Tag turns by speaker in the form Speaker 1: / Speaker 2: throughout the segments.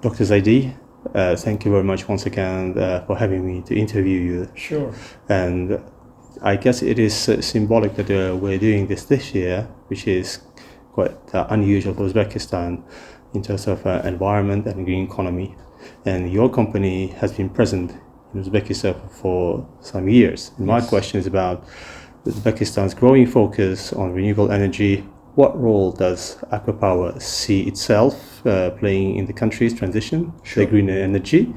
Speaker 1: Dr. Zaidi, thank you very much once again for having me to interview you.
Speaker 2: Sure.
Speaker 1: And I guess it is symbolic that we're doing this year, which is quite unusual for Uzbekistan in terms of environment and green economy. And your company has been present in Uzbekistan for some years. And my question is about Uzbekistan's growing focus on renewable energy. What role does ACWA Power see itself playing in the country's transition to green energy?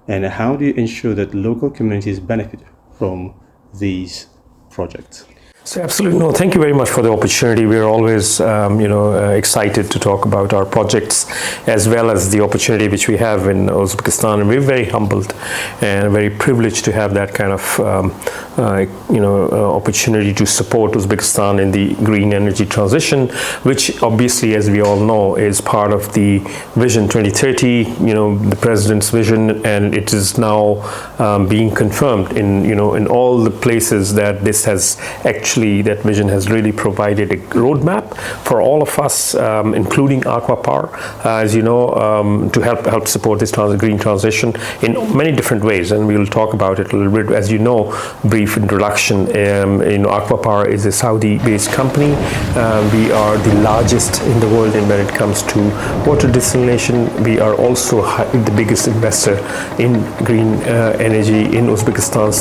Speaker 1: And how do you ensure that local communities benefit from these projects?
Speaker 2: So absolutely, no, thank you very much for the opportunity. We're always, excited to talk about our projects as well as the opportunity which we have in Uzbekistan. And we're very humbled and very privileged to have that kind of, opportunity to support Uzbekistan in the green energy transition, which obviously, as we all know, is part of the Vision 2030, the President's vision, and it is now being confirmed in all the places that this has that vision has really provided a roadmap for all of us, including ACWA Power, as you know, to help support this green transition in many different ways, and we will talk about it a little bit. As you know, brief introduction. ACWA Power is a Saudi-based company. We are the largest in the world when it comes to water desalination. We are also the biggest investor in green energy in Uzbekistan.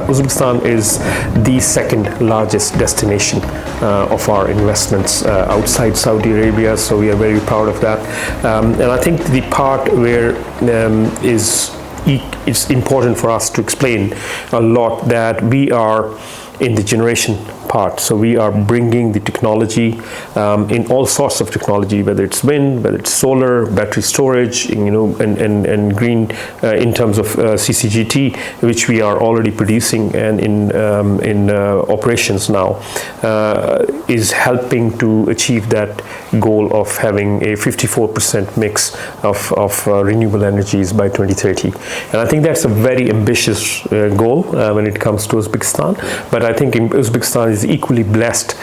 Speaker 2: Uzbekistan is the second largest destination of our investments outside Saudi Arabia, so we are very proud of that. And I think the part where it's important for us to explain a lot that we are in the generation part. So we are bringing the technology in all sorts of technology, whether it's wind, whether it's solar, battery storage, and green in terms of CCGT, which we are already producing and in operations now, is helping to achieve that goal of having a 54% mix of renewable energies by 2030. And I think that's a very ambitious goal when it comes to Uzbekistan. But I think Uzbekistan is equally blessed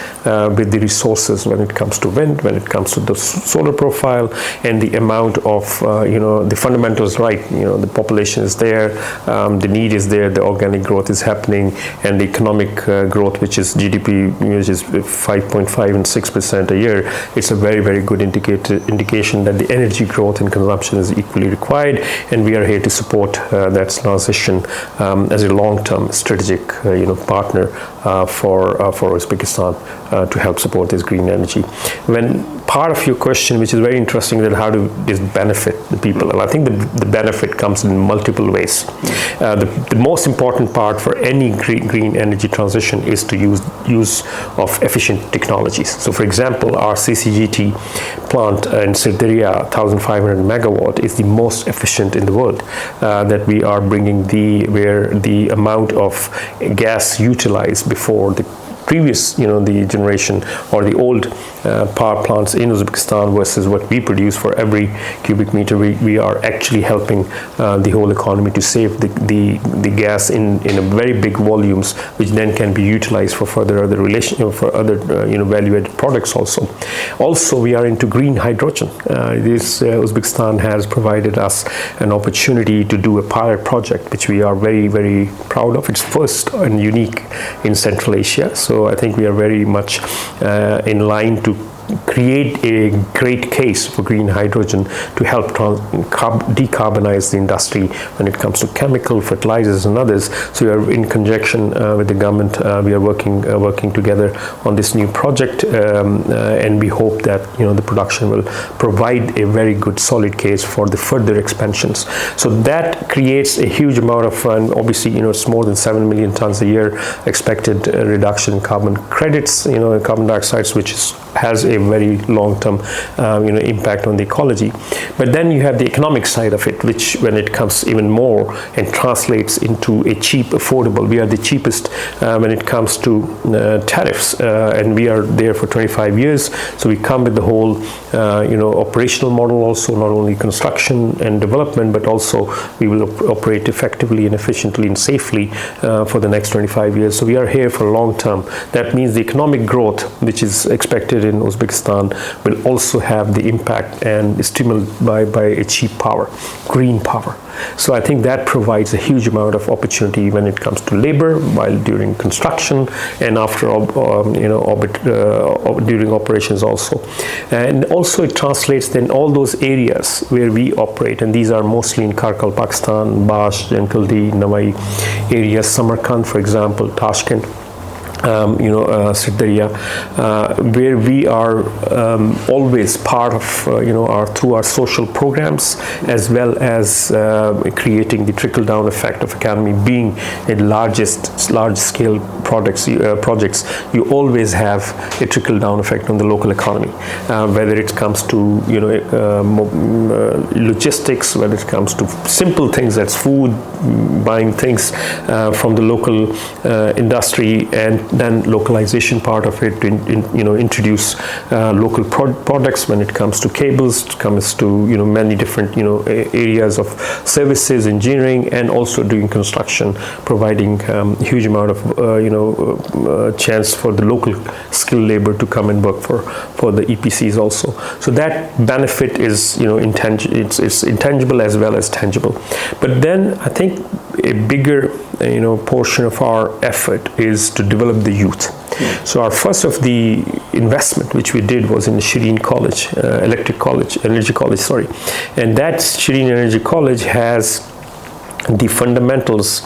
Speaker 2: with the resources when it comes to wind, when it comes to the solar profile, and the amount of the fundamentals right. The population is there, the need is there, the organic growth is happening, and the economic growth, which is GDP, which is 5.5 and 6% a year. It's a very, very good indication that the energy growth and consumption is equally required, and we are here to support that transition as a long-term strategic partner for Uzbekistan to help support this green energy. When part of your question, which is very interesting, that how do this benefit the people? And I think the benefit comes in multiple ways. The most important part for any green energy transition is to use of efficient technologies. So for example, our CCGT plant in Sirdarya, 1,500 megawatt, is the most efficient in the world that we are bringing where the amount of gas utilized before the previous, the generation or the old power plants in Uzbekistan versus what we produce for every cubic meter, we are actually helping the whole economy to save the gas in a very big volumes, which then can be utilized for further value-added products also. Also, we are into green hydrogen. Uzbekistan has provided us an opportunity to do a pilot project, which we are very, very proud of. It's first and unique in Central Asia. So I think we are very much in line to create a great case for green hydrogen to help decarbonize the industry when it comes to chemical, fertilizers and others. So we are in conjunction with the government. We are working together on this new project, and we hope that the production will provide a very good solid case for the further expansions. So that creates a huge amount of, obviously it's more than 7 million tons a year expected reduction in carbon credits, carbon dioxide, which has a very long-term impact on the ecology. But then you have the economic side of it, which when it comes even more and translates into a cheap, affordable. We are the cheapest when it comes to tariffs, and we are there for 25 years. So we come with the whole operational model also, not only construction and development, but also we will operate effectively and efficiently and safely for the next 25 years. So we are here for long term. That means the economic growth, which is expected located in Uzbekistan will also have the impact and stimulated by a cheap power, green power. So I think that provides a huge amount of opportunity when it comes to labor, while during construction and after during operations also. And also it translates then all those areas where we operate, and these are mostly in Karkal, Pakistan, Bash, Jankaldi, Nawai areas, Samarkand, for example, Tashkent, Sirdarya, where we are always part of, through our social programs, as well as creating the trickle-down effect of economy. Being a large-scale projects, you always have a trickle-down effect on the local economy, whether it comes to, logistics, whether it comes to simple things, that's food, buying things from the local industry, and then localization part of it, introduce local products when it comes to cables, it comes to many different areas of services, engineering, and also doing construction, providing huge amount of chance for the local skilled labor to come and work for the EPCs also. So that benefit is it's intangible as well as tangible. But then I think a bigger portion of our effort is to develop the youth. So our first of the investment which we did was in the Shireen College, Energy College, and that Shireen Energy College has the fundamentals,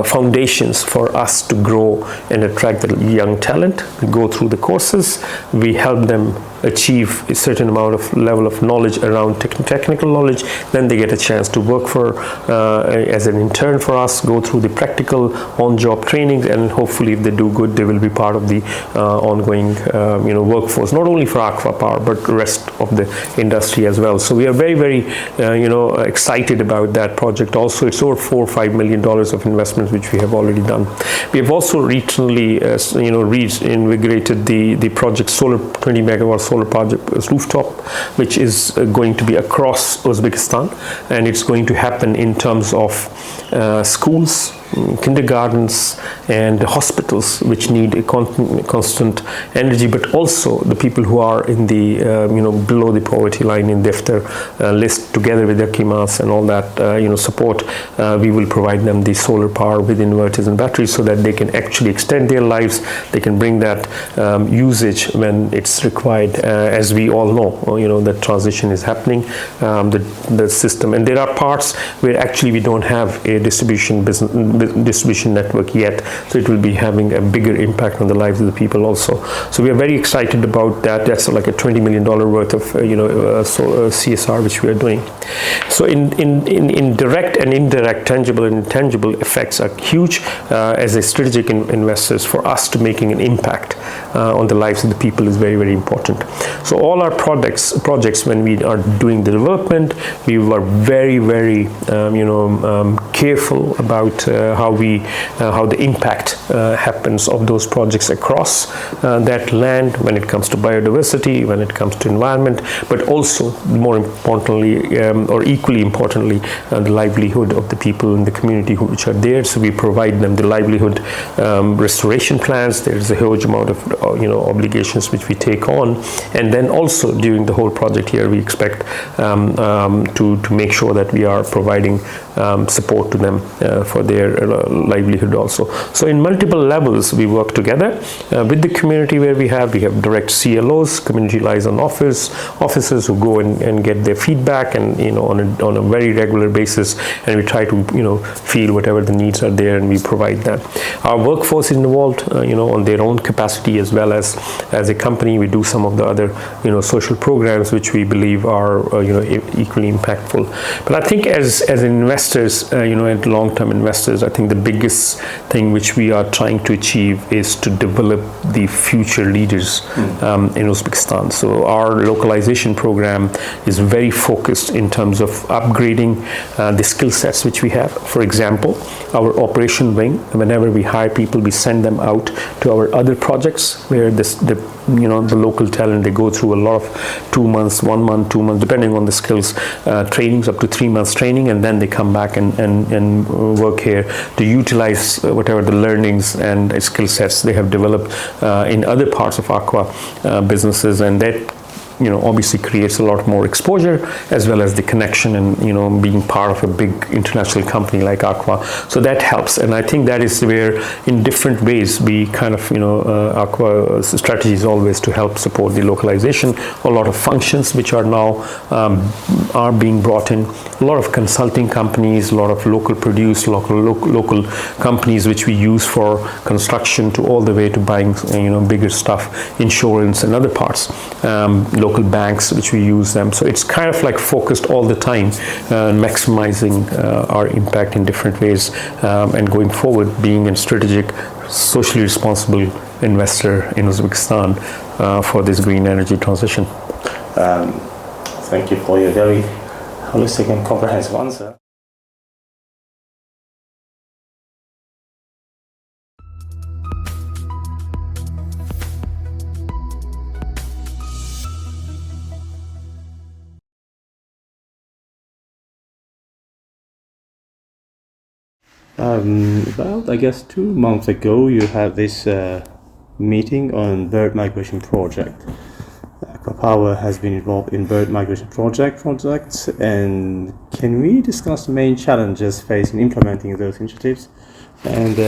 Speaker 2: foundations for us to grow and attract the young talent. We go through the courses, we help them achieve a certain amount of level of knowledge around technical knowledge, then they get a chance to work for as an intern for us, go through the practical on-job training, and hopefully if they do good, they will be part of the ongoing workforce, not only for ACWA Power but the rest of the industry as well. So we are very, very excited about that project also. It's over $4 or $5 million of investments which we have already done. We have also recently reinvigorated the project, 20 megawatt solar project rooftop, which is going to be across Uzbekistan, and it's going to happen in terms of schools, kindergartens, and hospitals which need a constant energy, but also the people who are in the below the poverty line in Defter list, together with their kimas and all that support. We will provide them the solar power with inverters and batteries so that they can actually extend their lives. They can bring that usage when it's required. As we all know, the transition is happening, the system, and there are parts where actually we don't have a distribution network yet, so it will be having a bigger impact on the lives of the people also. So we are very excited about that. That's like a $20 million worth of CSR which we are doing. So in direct and indirect, tangible and intangible effects are huge as a strategic investors. For us to making an impact on the lives of the people is very, very important. So all our projects when we are doing the development, we were very, very careful about how the impact happens of those projects across that land, when it comes to biodiversity, when it comes to environment, but also more importantly or equally importantly, the livelihood of the people in the community which are there. So we provide them the livelihood restoration plans. There is a huge amount of obligations which we take on, and then also during the whole project here we expect to make sure that we are providing support to them for their livelihood also. So in multiple levels we work together with the community, where we have direct CLOs, community liaison officers who go and get their feedback, and on a very regular basis, and we try to feel whatever the needs are there, and we provide that. Our workforce is involved on their own capacity, as well as a company. We do some of the other social programs which we believe are equally impactful. But I think as investors, and long-term investors, I think the biggest thing which we are trying to achieve is to develop the future leaders in Uzbekistan. So our localization program is very focused in terms of upgrading the skill sets which we have. For example, our operation wing, whenever we hire people, we send them out to our other projects where the the local talent. They go through a lot of 2 months, 1 month, 2 months, depending on the skills, trainings up to 3 months training, and then they come back and work here to utilize whatever the learnings and skill sets they have developed in other parts of ACWA businesses, and that obviously creates a lot more exposure as well as the connection and being part of a big international company like ACWA. So that helps, and I think that is where in different ways we kind of ACWA's strategy is always to help support the localization. A lot of functions which are now are being brought in, a lot of consulting companies, a lot of local produce, local companies which we use for construction to all the way to buying bigger stuff, insurance and other parts, local banks which we use them. So it's kind of like focused all the time, maximizing our impact in different ways, and going forward being a strategic, socially responsible investor in Uzbekistan for this green energy transition.
Speaker 1: Thank you for your very holistic and comprehensive answer. About, I guess, 2 months ago, you had this meeting on bird migration project. ACWA Power has been involved in bird migration projects, and can we discuss the main challenges faced in implementing those initiatives? And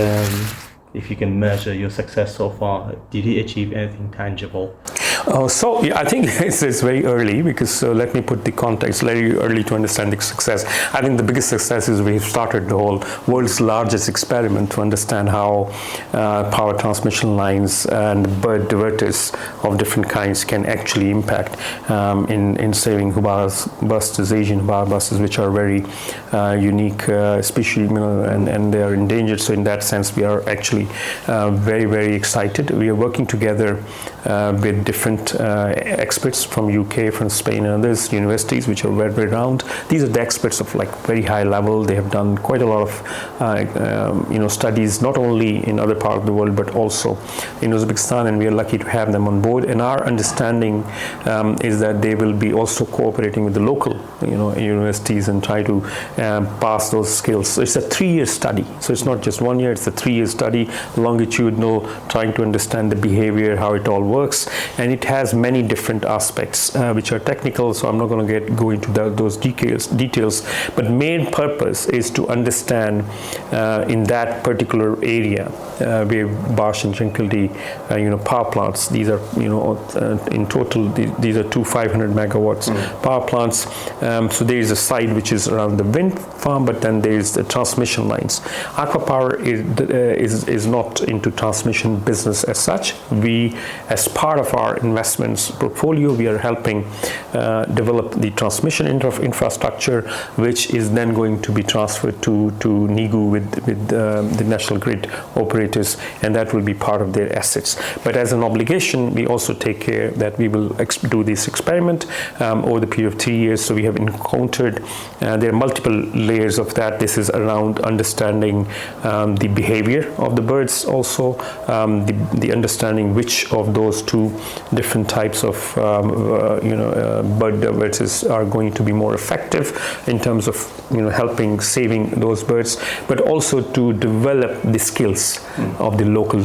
Speaker 1: if you can measure your success so far, did you achieve anything tangible?
Speaker 2: I think it's very early, because let me put the context, very early to understand the success. I think the biggest success is we've started the whole world's largest experiment to understand how power transmission lines and bird diverters of different kinds can actually impact in saving Hubbard buses, Asian Hubbard buses, which are very unique species, and they are endangered. So in that sense, we are actually very, very excited. We are working together with different experts from UK, from Spain, and others, universities which are very renowned. These are the experts of like very high level. They have done quite a lot of studies, not only in other parts of the world but also in Uzbekistan, and we are lucky to have them on board. And our understanding is that they will be also cooperating with the local universities and try to pass those skills. So it's a 3-year study. So it's not just 1 year, it's a 3-year study, longitudinal, trying to understand the behavior, how it all works. And it has many different aspects which are technical, so I'm not going to go into those details. But main purpose is to understand in that particular area where Bash and Jinkeldy power plants. These are in total these are two 500 megawatts power plants. So there is a side which is around the wind farm, but then there is the transmission lines. ACWA Power is not into transmission business as such. We, as part of our investments portfolio, we are helping develop the transmission infrastructure, which is then going to be transferred to NIGU with the national grid operators, and that will be part of their assets. But as an obligation, we also take care that we will do this experiment over the period of 3 years. So we have encountered there are multiple layers of that. This is around understanding the behavior of the birds, also the understanding which of those two different types of bird diverters are going to be more effective in terms of helping saving those birds, but also to develop the skills of the local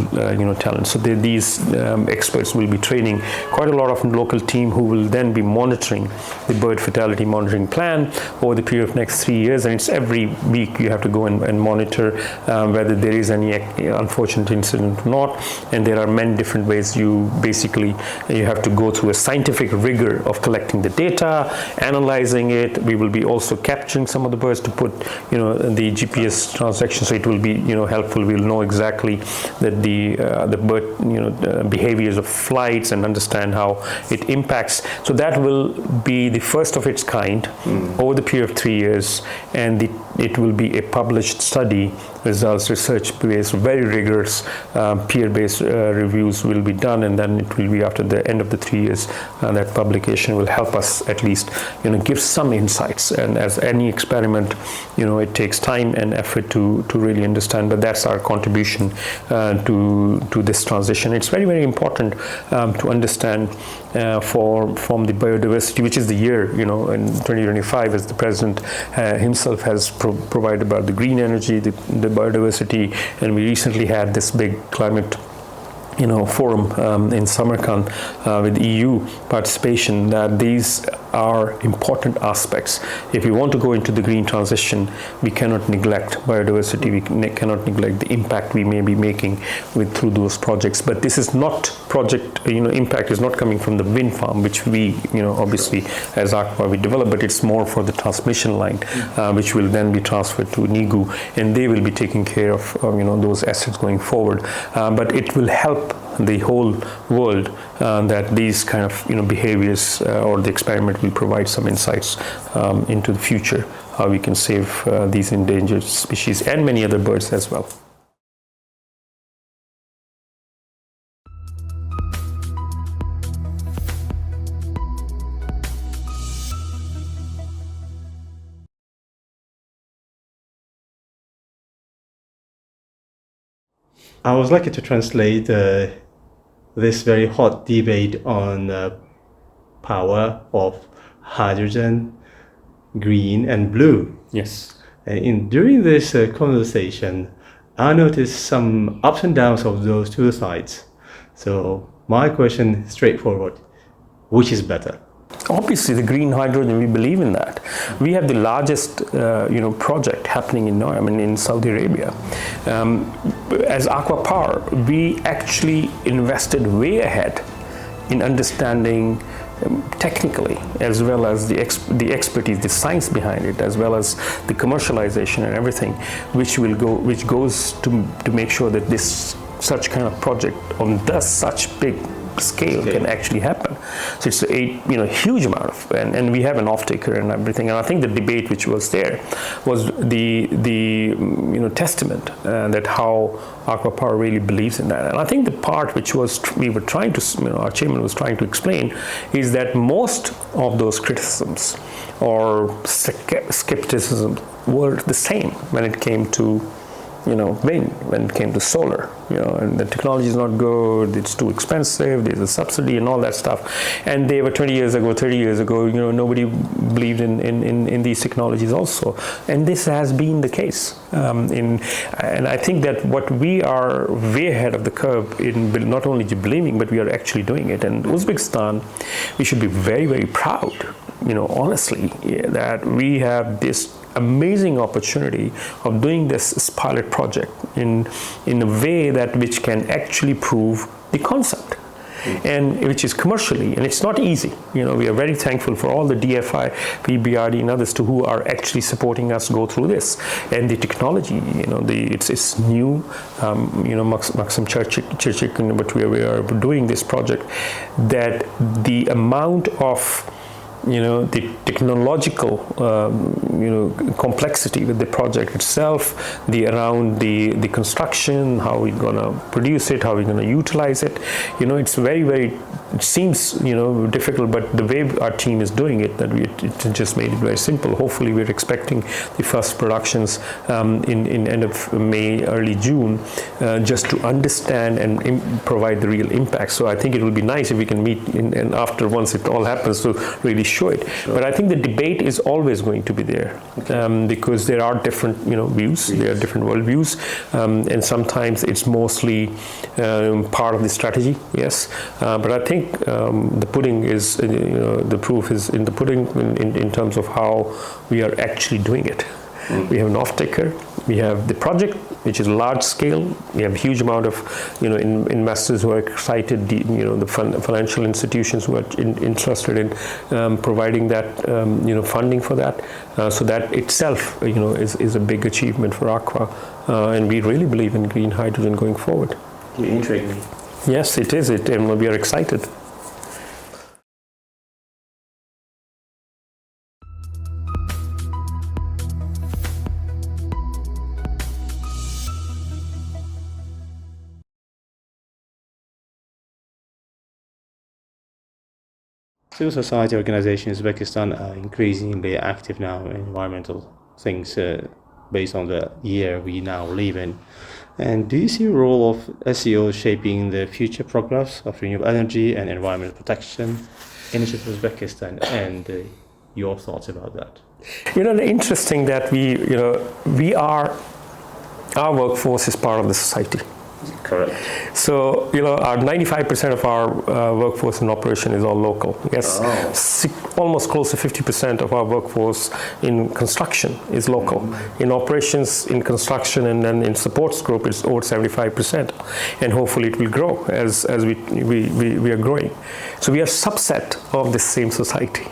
Speaker 2: talent. So these experts will be training quite a lot of local team who will then be monitoring the bird fatality monitoring plan over the period of next 3 years, and it's every week you have to go and monitor whether there is any unfortunate incident or not. And there are many different ways. You have to go through a scientific rigor of collecting the data, analyzing it. We will be also capturing some of the birds to put the GPS transactions, so it will be helpful. We'll know exactly that the bird behaviors of flights and understand how it impacts. So that will be the first of its kind over the period of 3 years, and it will be a published study results, research-based, very rigorous peer-based reviews will be done, and then it will be after the end of the 3 years, that publication will help us at least, give some insights. And as any experiment, it takes time and effort to really understand, but that's our contribution to this transition. It's very, very important to understand from the biodiversity, which is the year, in 2025, as the president himself has provided about the green energy, the biodiversity, and we recently had this big climate forum in Samarkand with EU participation, that these are important aspects. If we want to go into the green transition, we cannot neglect biodiversity, we cannot neglect the impact we may be making through those projects. But this is not project, impact is not coming from the wind farm, which we, obviously as ACWA we develop, but it's more for the transmission line, which will then be transferred to NIGU, and they will be taking care of, those assets going forward. But it will help the whole world that these kind of behaviors or the experiment will provide some insights into the future, how we can save these endangered species and many other birds as well.
Speaker 1: I was lucky to translate this very hot debate on power of hydrogen, green and blue.
Speaker 2: Yes.
Speaker 1: During this conversation, I noticed some ups and downs of those two sides. So my question is straightforward: which is better?
Speaker 2: Obviously, the green hydrogen, we believe in that. We have the largest, project happening in Saudi Arabia. As ACWA Power, we actually invested way ahead in understanding technically, as well as the expertise, the science behind it, as well as the commercialization and everything, which goes to make sure that such kind of project on such big scale can actually happen. So it's a huge amount of, and we have an off-taker and everything. And I think the debate which was there was the testament that how ACWA Power really believes in that. And I think the part which we were trying to, our chairman was trying to explain, is that most of those criticisms or skepticism were the same when it came to wind, when it came to solar, and the technology is not good, it's too expensive, there's a subsidy and all that stuff. And they were 20 years ago, 30 years ago, nobody believed in these technologies also. And this has been the case. And I think that what we are way ahead of the curve in not only believing, but we are actually doing it. And Uzbekistan, we should be very, very proud, honestly, that we have this amazing opportunity of doing this pilot project in a way which can actually prove the concept, and which is commercially, and it's not easy. We are very thankful for all the DFI, PBRD and others who are actually supporting us go through this. And the technology, it's new. Maxim Churchik, but we are doing this project, that the amount of the technological, complexity with the project itself, around the construction, how we're going to produce it, how we're going to utilize it. It's very, very, it seems, difficult, but the way our team is doing it, it just made it very simple. Hopefully, we're expecting the first productions in end of May, early June, just to understand and provide the real impact. So I think it will be nice if we can meet and after, once it all happens, to really show it. Sure. But I think the debate is always going to be there, because there are different views, there are different worldviews, and sometimes it's mostly part of the strategy, yes. But I think the pudding is, the proof is in the pudding in terms of how we are actually doing it. We have an off-taker, we have the project, which is large scale. We have a huge amount of, investors who are excited, the financial institutions who are interested in providing that, funding for that. So that itself, is a big achievement for ACWA, and we really believe in green hydrogen going forward.
Speaker 1: You intrigue me.
Speaker 2: Yes, it is. And we are excited.
Speaker 1: civil society organizations in Uzbekistan are increasingly active now in environmental things based on the year we now live in. And do you see a role of SEO shaping the future progress of renewable energy and environmental protection initiative in Uzbekistan, and your thoughts about that?
Speaker 2: Interesting that our workforce is part of the society.
Speaker 1: Correct.
Speaker 2: So, our 95% of our workforce in operation is all local. Yes, almost close to 50% of our workforce in construction is local. In operations, in construction, and then in supports group, it's over 75%. And hopefully it will grow as we are growing. So we are a subset of the same society.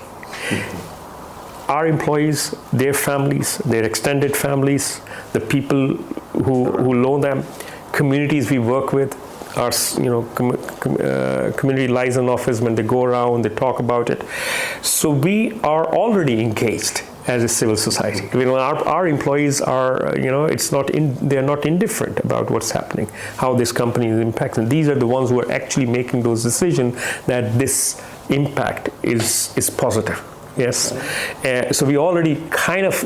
Speaker 2: Our employees, their families, their extended families, the people who know them, communities we work with, our community liaison office, when they go around, they talk about it. So we are already engaged as a civil society. Our employees are, they're not indifferent about what's happening, how this company is impacting. These are the ones who are actually making those decisions that this impact is positive. Yes, so we already kind of,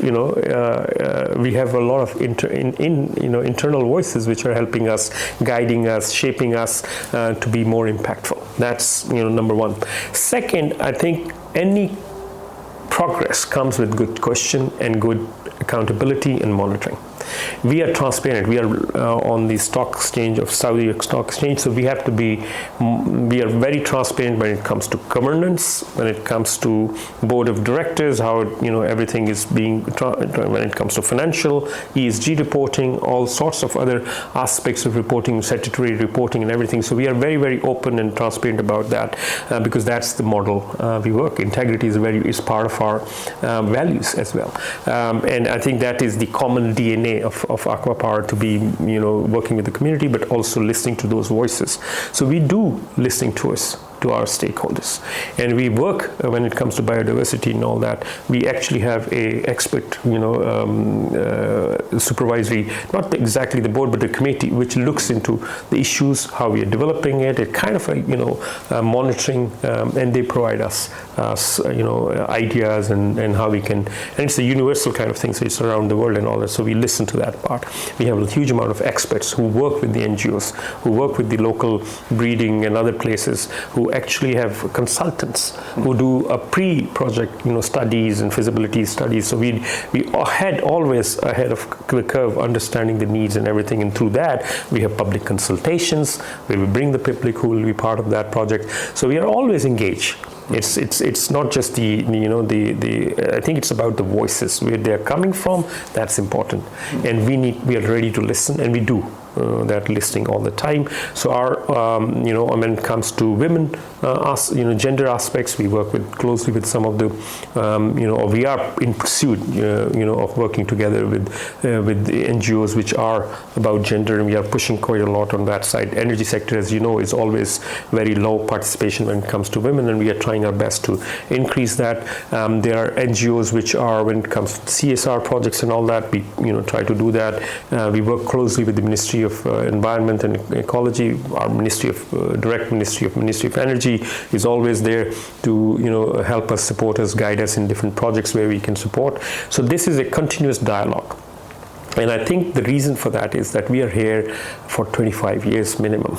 Speaker 2: we have a lot of internal voices which are helping us, guiding us, shaping us to be more impactful. That's number one. Second, I think any progress comes with good question and good accountability and monitoring. We are transparent. We are on the stock exchange of Saudi Stock Exchange, so we have to be. We are very transparent when it comes to governance, when it comes to board of directors, how everything is being. When it comes to financial, ESG reporting, all sorts of other aspects of reporting, statutory reporting, and everything. So we are very, very open and transparent about that because that's the model we work. Integrity is part of our values as well, and I think that is the common DNA of ACWA Power, to be working with the community, but also listening to those voices. So we do listening to our stakeholders, and we work when it comes to biodiversity and all that. We actually have a expert supervisory, not exactly the board, but the committee, which looks into the issues, how we are developing it kind of monitoring, and they provide us ideas and how we can, and it's a universal kind of thing, so it's around the world and all that, so we listen to that part. We have a huge amount of experts who work with the NGOs, who work with the local breeding and other places, who actually have consultants who do a pre-project studies and feasibility studies. So we had always ahead of the curve, understanding the needs and everything, and through that we have public consultations where we bring the public who will be part of that project. So we are always engaged. It's not just the I think it's about the voices, where they're coming from. That's important, and we are ready to listen, and we do that listening all the time. So our when it comes to women, gender aspects, we work closely with some of the we are in pursuit of working together with the NGOs which are about gender, and we are pushing quite a lot on that side. Energy sector, as you know, is always very low participation when it comes to women, and we are trying our best to increase that. There are NGOs which are, when it comes to CSR projects and all that, we try to do that. We work closely with the Ministry of Environment and Ecology. Our Ministry of Energy is always there to help us, support us, guide us in different projects where we can support. So this is a continuous dialogue. And I think the reason for that is that we are here for 25 years minimum.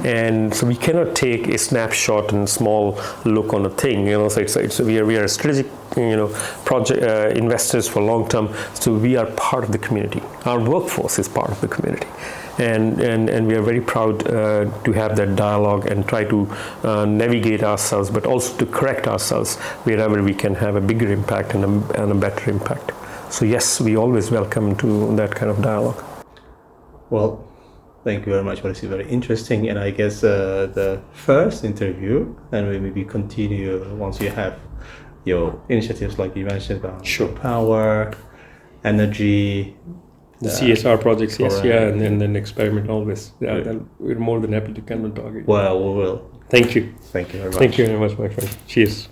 Speaker 2: And so we cannot take a snapshot and small look on a thing, so we are a strategic, project investors for long term. So we are part of the community. Our workforce is part of the community. And we are very proud to have that dialogue and try to navigate ourselves, but also to correct ourselves wherever we can have a bigger impact and a better impact. So yes, we always welcome to that kind of dialogue.
Speaker 1: Well, thank you very much. This is very interesting, and I guess the first interview, and we maybe continue once you have your initiatives like you mentioned about power, energy,
Speaker 2: the CSR projects, yes, and then experiment always. We're more than happy to come and talk.
Speaker 1: Well, we will.
Speaker 2: Thank you.
Speaker 1: Thank you very much.
Speaker 2: Thank you very much, my friend. Cheers.